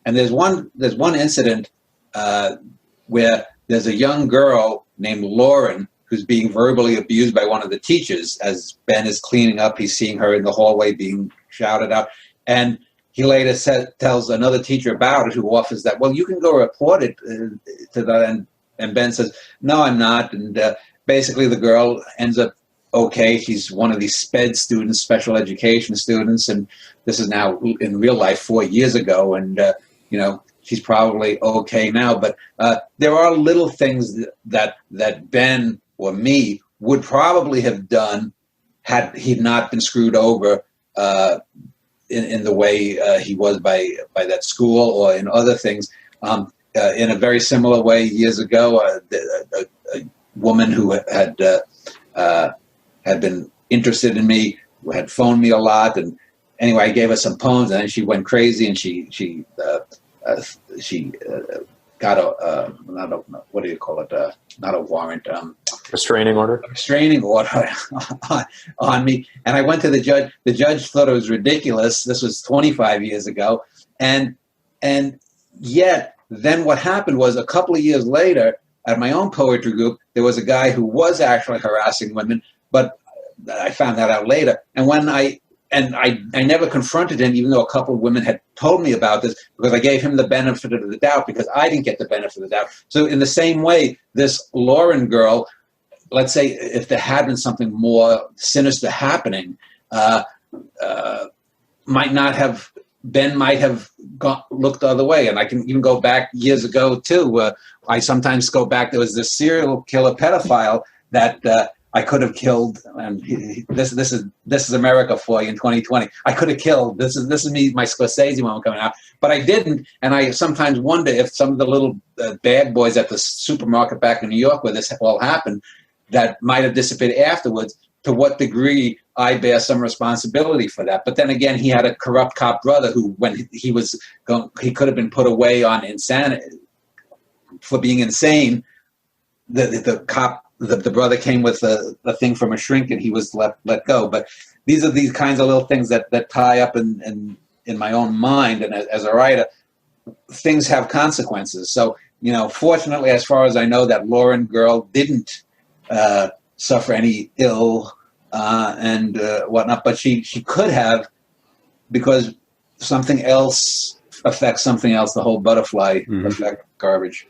And there's one incident where there's a young girl named Lauren who's being verbally abused by one of the teachers. As Ben is cleaning up, he's seeing her in the hallway being shouted out. And he later tells another teacher about it, who offers that, well, you can go report it to that. And Ben says, no, I'm not. And basically the girl ends up okay. She's one of these SPED students, special education students. And this is now in real life 4 years ago. And, you know, she's probably okay now. But there are little things that Ben or me would probably have done had he not been screwed over in the way he was by that school, or in other things. In a very similar way, years ago, a woman who had been interested in me, who had phoned me a lot, and anyway, I gave her some poems, and then she went crazy, and she got a what do you call it? Not a warrant. Restraining order. A restraining order on me, and I went to the judge. The judge thought it was ridiculous. This was 25 years ago, and yet then what happened was, a couple of years later, at my own poetry group, there was a guy who was actually harassing women, but I found that out later. And when I never confronted him, even though a couple of women had told me about this, because I gave him the benefit of the doubt, because I didn't get the benefit of the doubt. So in the same way, this Lauren girl, let's say if there had been something more sinister happening, Ben might have looked the other way. And I can even go back years ago too. I sometimes go back, there was this serial killer pedophile that I could have killed, and this is America for you in 2020. I could have killed. This is me, my Scorsese moment coming out, but I didn't. And I sometimes wonder if some of the little bad boys at the supermarket back in New York, where this all happened, that might have dissipated afterwards, to what degree I bear some responsibility for that. But then again, he had a corrupt cop brother who, when he was going, he could have been put away on insanity for being insane. The cop. The brother came with a thing from a shrink, and he was let go. But these are these kinds of little things that tie up in my own mind. And as a writer, things have consequences. So, you know, fortunately, as far as I know, that Lauren girl didn't suffer any ill and whatnot, but she could have, because something else affects something else, the whole butterfly effect garbage.